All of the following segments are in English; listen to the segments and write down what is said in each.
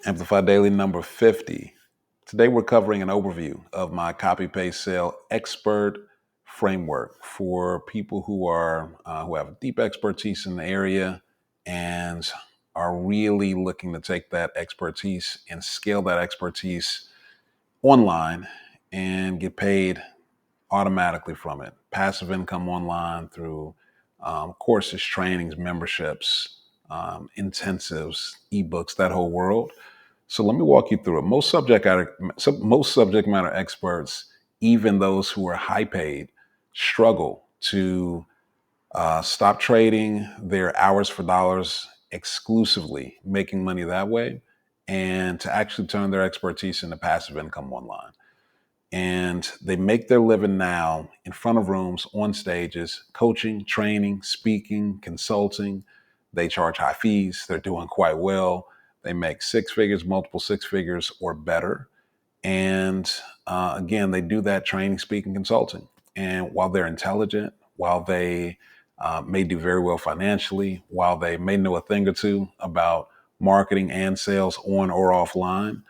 Amplify Daily number 50. Today we're covering an overview of my copy paste sale expert framework for people who have deep expertise in the area and are really looking to take that expertise and scale that expertise online and get paid automatically from it. Passive income online through courses, trainings, memberships, intensives, ebooks, that whole world. So let me walk you through it. Most subject matter experts, even those who are high paid, struggle to stop trading their hours for dollars exclusively, making money that way, and to actually turn their expertise into passive income online. And they make their living now in front of rooms, on stages, coaching, training, speaking, consulting. They charge high fees. They're doing quite well. They make six figures, multiple six figures or better. And again, they do that training, speaking, consulting. And while they're intelligent, while they may do very well financially, while they may know a thing or two about marketing and sales on or offline,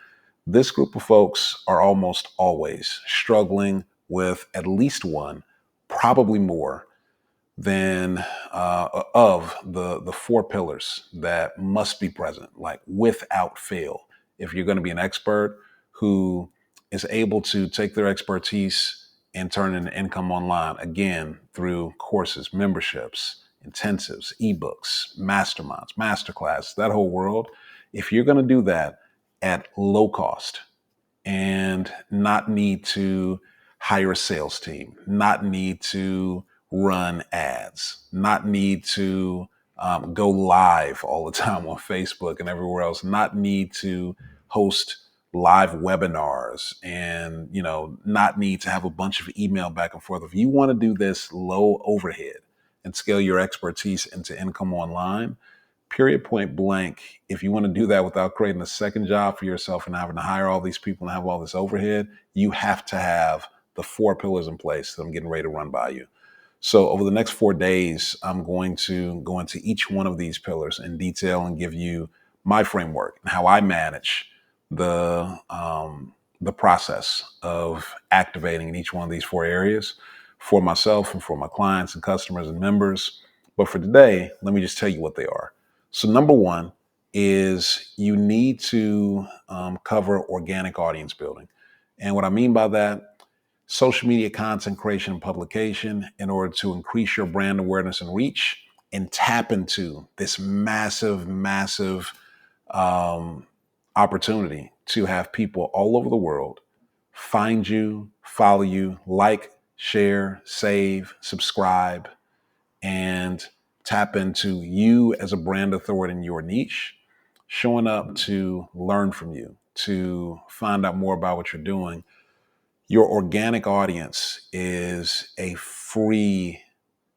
this group of folks are almost always struggling with at least one, probably more than of the four pillars that must be present, like without fail. If you're going to be an expert who is able to take their expertise and turn it into income online, again, through courses, memberships, intensives, ebooks, masterminds, masterclass, that whole world, if you're going to do that at low cost and not need to hire a sales team, not need to run ads, not need to go live all the time on Facebook and everywhere else, not need to host live webinars and not need to have a bunch of email back and forth. If you want to do this low overhead and scale your expertise into income online, period, point blank, if you want to do that without creating a second job for yourself and having to hire all these people and have all this overhead, you have to have the four pillars in place that I'm getting ready to run by you. So over the next 4 days, I'm going to go into each one of these pillars in detail and give you my framework and how I manage the process of activating in each one of these four areas for myself and for my clients and customers and members. But for today, let me just tell you what they are. So number one is you need to cover organic audience building. And what I mean by that, social media content creation and publication in order to increase your brand awareness and reach and tap into this massive um, opportunity to have people all over the world find you, follow you, like, share, save, subscribe, and tap into you as a brand authority in your niche, showing up to learn from you, to find out more about what you're doing. Your organic audience is a free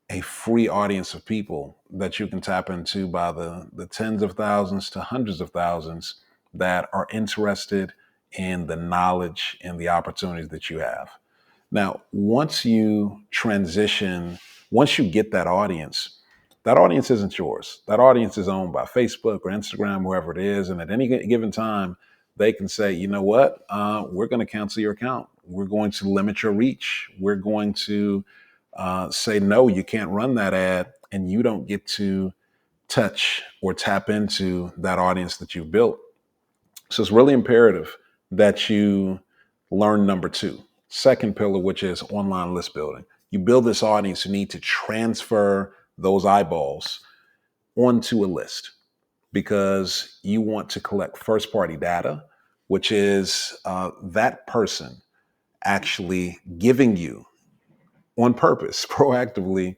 audience of people that you can tap into by the tens of thousands to hundreds of thousands that are interested in the knowledge and the opportunities that you have. Now, once you get that audience isn't yours. That audience is owned by Facebook or Instagram, wherever it is. And at any given time, they can say, you know what, we're going to cancel your account. We're going to limit your reach. We're going to say, no, you can't run that ad. And you don't get to touch or tap into that audience that you've built. So it's really imperative that you learn number two, second pillar, which is online list building. You build this audience, you need to transfer those eyeballs onto a list because you want to collect first party data, which is that person actually giving you on purpose, proactively,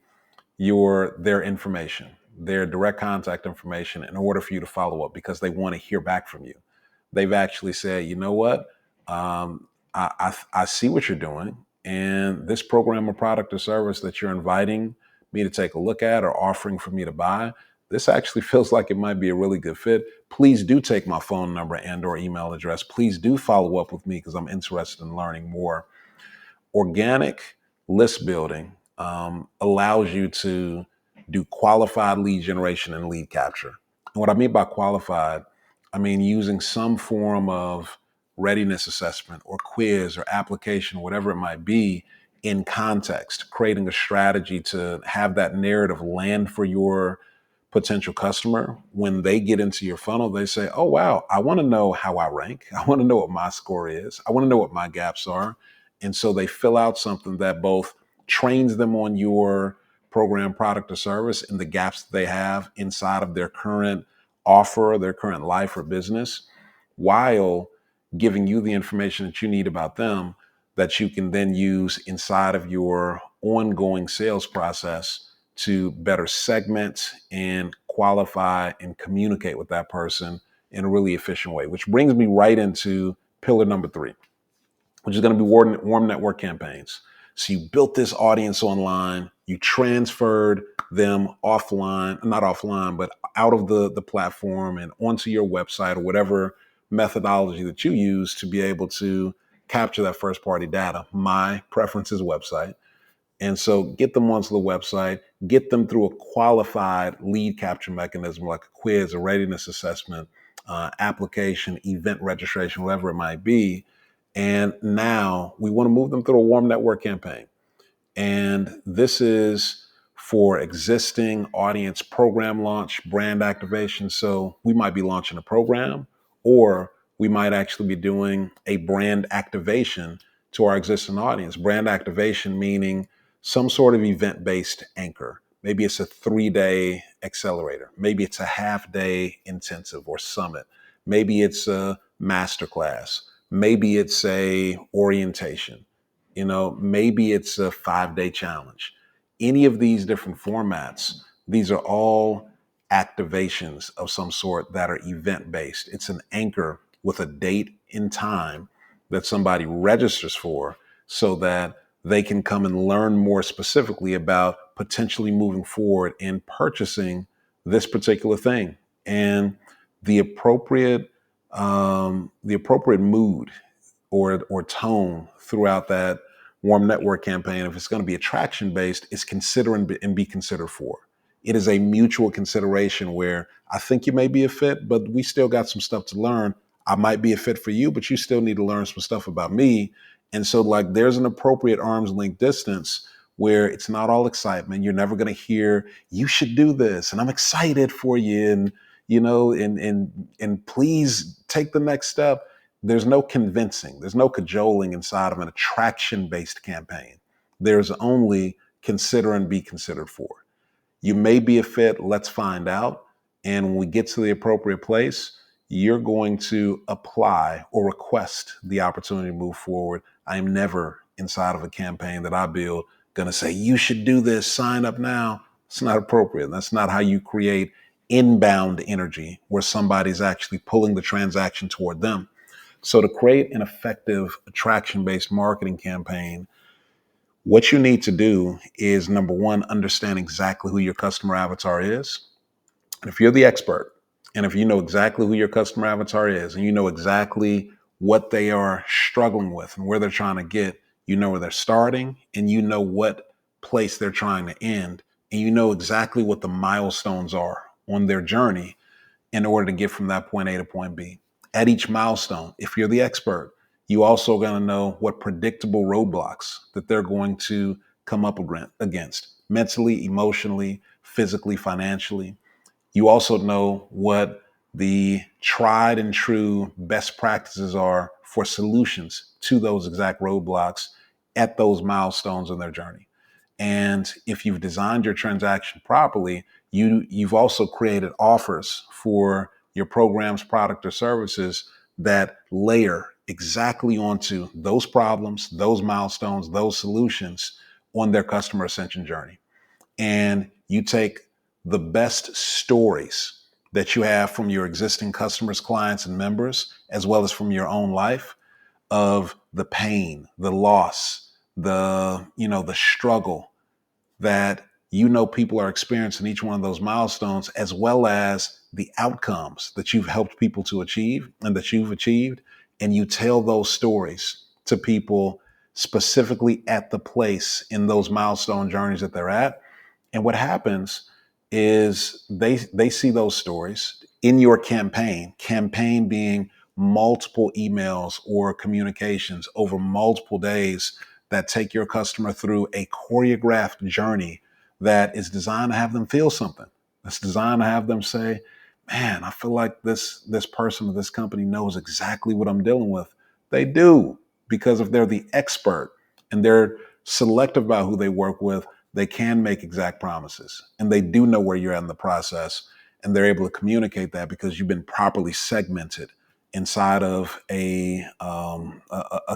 their information, their direct contact information in order for you to follow up because they want to hear back from you. They've actually said, you know what, I see what you're doing, and this program or product or service that you're inviting me to take a look at or offering for me to buy, this actually feels like it might be a really good fit. Please do take my phone number and or email address. Please do follow up with me because I'm interested in learning more. Organic list building allows you to do qualified lead generation and lead capture. And what I mean by qualified, I mean, using some form of readiness assessment or quiz or application, whatever it might be, in context, creating a strategy to have that narrative land for your potential customer. When they get into your funnel, they say, oh, wow, I want to know how I rank. I want to know what my score is. I want to know what my gaps are. And so they fill out something that both trains them on your program, product, or service and the gaps that they have inside of their current offer, their current life or business, while giving you the information that you need about them that you can then use inside of your ongoing sales process to better segment and qualify and communicate with that person in a really efficient way. Which brings me right into pillar number 3, which is going to be warm network campaigns. So you built this audience online, you transferred them offline, not offline, but out of the platform and onto your website or whatever methodology that you use to be able to capture that first party data. My preference is website. And so get them onto the website, get them through a qualified lead capture mechanism like a quiz, a readiness assessment, application, event registration, whatever it might be. And now we want to move them through a warm network campaign. And this is for existing audience program launch, brand activation. So we might be launching a program, or we might actually be doing a brand activation to our existing audience. Brand activation meaning some sort of event based anchor. Maybe it's a 3-day accelerator. Maybe it's a half-day intensive or summit. Maybe it's a masterclass. Maybe it's a orientation. Maybe it's a 5-day challenge. Any of these different formats, these are all activations of some sort that are event based. It's an anchor with a date and time that somebody registers for so that they can come and learn more specifically about potentially moving forward and purchasing this particular thing. And the appropriate mood or tone throughout that warm network campaign, if it's going to be attraction based, is consider and be considered for. It is a mutual consideration where I think you may be a fit, but we still got some stuff to learn. I might be a fit for you, but you still need to learn some stuff about me. And so, like, there's an appropriate arm's length distance where it's not all excitement. You're never going to hear, you should do this, and I'm excited for you, and and please take the next step. There's no convincing, there's no cajoling inside of an attraction based campaign. There's only consider and be considered for. You may be a fit, let's find out. And when we get to the appropriate place, you're going to apply or request the opportunity to move forward. I am never inside of a campaign that I build going to say, you should do this, sign up now. It's not appropriate. That's not how you create inbound energy where somebody's actually pulling the transaction toward them. So to create an effective attraction-based marketing campaign, what you need to do is, number one, understand exactly who your customer avatar is. And if you're the expert, and if you know exactly who your customer avatar is, and you know exactly what they are struggling with and where they're trying to get, you know where they're starting, and you know what place they're trying to end, and you know exactly what the milestones are on their journey in order to get from that point A to point B. At each milestone, if you're the expert, you also going to know what predictable roadblocks that they're going to come up against mentally, emotionally, physically, financially. You also know what the tried and true best practices are for solutions to those exact roadblocks at those milestones in their journey. And if you've designed your transaction properly, you've also created offers for your programs, product, or services that layer exactly onto those problems, those milestones, those solutions on their customer ascension journey. And you take the best stories that you have from your existing customers, clients, and members, as well as from your own life, of the pain, the loss, the struggle that people are experiencing each one of those milestones, as well as the outcomes that you've helped people to achieve and that you've achieved. And you tell those stories to people specifically at the place in those milestone journeys that they're at. And what happens is they see those stories. in your campaign being multiple emails or communications over multiple days that take your customer through a choreographed journey that is designed to have them feel something. It's designed to have them say, man, I feel like this person or this company knows exactly what I'm dealing with. They do, because if they're the expert and they're selective about who they work with, they can make exact promises and they do know where you're at in the process, and they're able to communicate that because you've been properly segmented inside of a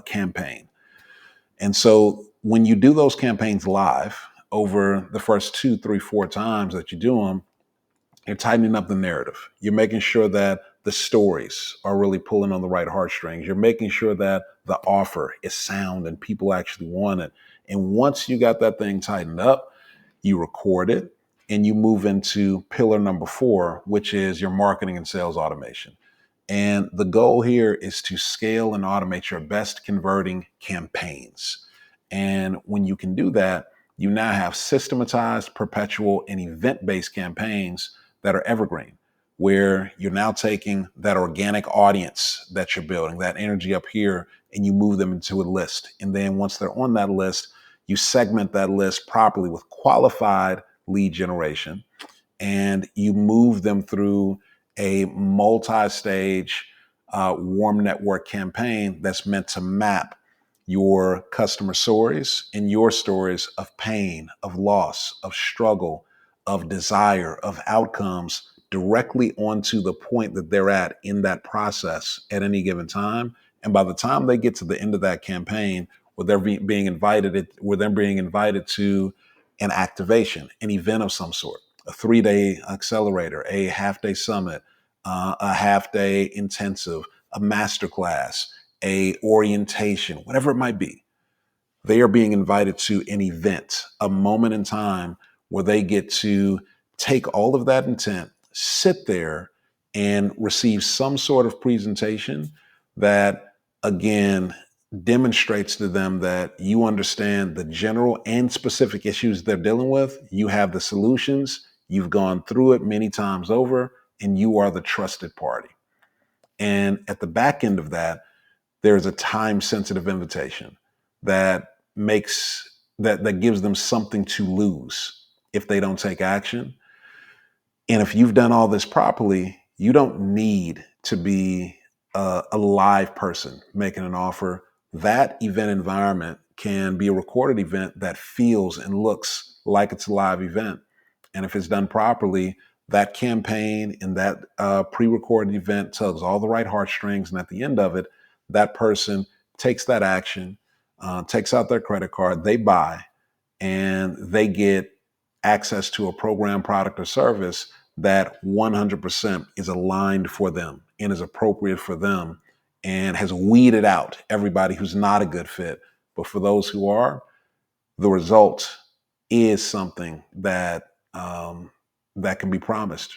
campaign. And so when you do those campaigns live over the first two, three, four times that you do them, you're tightening up the narrative. You're making sure that the stories are really pulling on the right heartstrings. You're making sure that the offer is sound and people actually want it. And once you got that thing tightened up, you record it and you move into pillar number 4, which is your marketing and sales automation. And the goal here is to scale and automate your best converting campaigns. And when you can do that, you now have systematized, perpetual, and event based campaigns that are evergreen, where you're now taking that organic audience that you're building, that energy up here, and you move them into a list. And then once they're on that list, you segment that list properly with qualified lead generation, and you move them through a multi-stage warm network campaign that's meant to map your customer stories and your stories of pain, of loss, of struggle, of desire, of outcomes directly onto the point that they're at in that process at any given time. And by the time they get to the end of that campaign, where they're being invited to an activation, an event of some sort, a 3-day accelerator, a half-day summit, a half-day intensive, a masterclass, a orientation, whatever it might be. They are being invited to an event, a moment in time where they get to take all of that intent, sit there, and receive some sort of presentation that, again, demonstrates to them that you understand the general and specific issues they're dealing with. You have the solutions, you've gone through it many times over, and you are the trusted party. And at the back end of that, there's a time sensitive invitation that that gives them something to lose if they don't take action. And if you've done all this properly, you don't need to be a live person making an offer. That event environment can be a recorded event that feels and looks like it's a live event. And if it's done properly, that campaign and that pre-recorded event tugs all the right heartstrings. And at the end of it, that person takes that action, takes out their credit card, they buy, and they get access to a program, product, or service that 100% is aligned for them and is appropriate for them and has weeded out everybody who's not a good fit. But for those who are, the result is something that can be promised,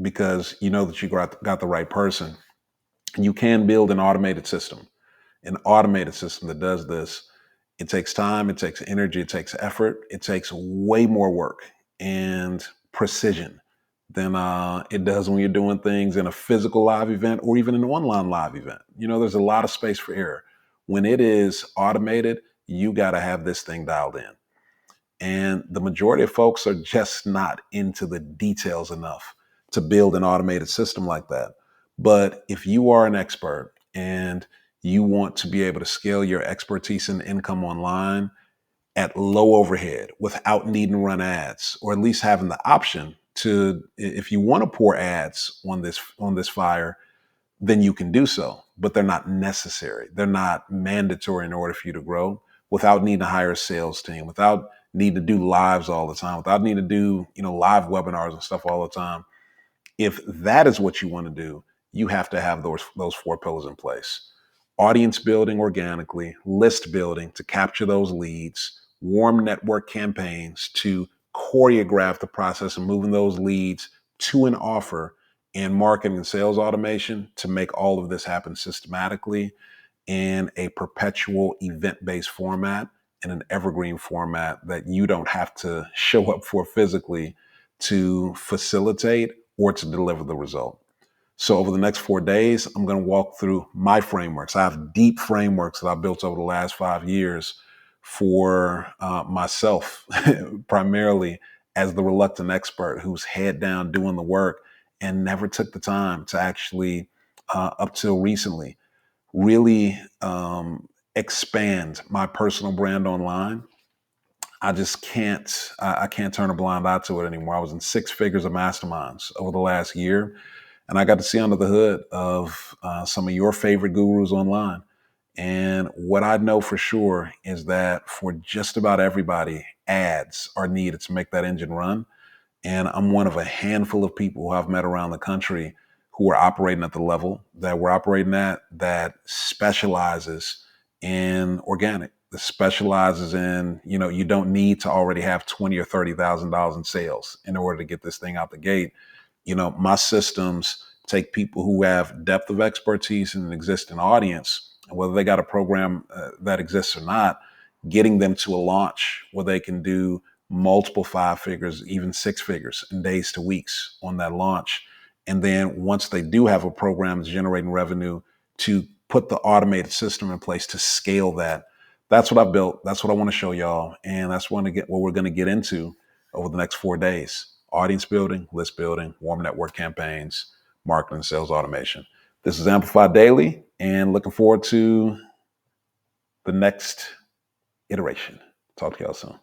because you know that you got the right person. You can build an automated system that does this. It takes time, it takes energy, it takes effort, it takes way more work and precision than it does when you're doing things in a physical live event or even an online live event. You know, there's a lot of space for error. When it is automated, you got to have this thing dialed in. And the majority of folks are just not into the details enough to build an automated system like that. But if you are an expert and you want to be able to scale your expertise and income online at low overhead without needing to run ads, or at least having the option to, if you want to pour ads on this fire, then you can do so, but they're not necessary. They're not mandatory in order for you to grow, without needing to hire a sales team, without need to do lives all the time, without needing to do, live webinars and stuff all the time. If that is what you want to do, you have to have those 4 pillars in place. Audience building organically, list building to capture those leads, warm network campaigns to choreograph the process of moving those leads to an offer, and marketing and sales automation to make all of this happen systematically in a perpetual event-based format, in an evergreen format that you don't have to show up for physically to facilitate or to deliver the result. So over the next 4 days, I'm going to walk through my frameworks. I have deep frameworks that I built over the last 5 years for myself, primarily as the reluctant expert who's head down doing the work and never took the time to actually, up till recently, really expand my personal brand online. I just can't. I can't turn a blind eye to it anymore. I was in six figures of masterminds over the last year, and I got to see under the hood of some of your favorite gurus online. And what I know for sure is that for just about everybody, ads are needed to make that engine run. And I'm one of a handful of people who I've met around the country who are operating at the level that we're operating at, that specializes in organic, that specializes in, you don't need to already have 20 or $30,000 in sales in order to get this thing out the gate. My systems take people who have depth of expertise in an existing audience, and whether they got a program that exists or not, getting them to a launch where they can do multiple five figures, even six figures in days to weeks on that launch. And then once they do have a program that's generating revenue, to put the automated system in place to scale that. That's what I've built. That's what I want to show y'all. And that's what we're going to get into over the next 4 days. Audience building, list building, warm network campaigns, marketing, sales automation. This is Amplify Daily, and looking forward to the next iteration. Talk to y'all soon.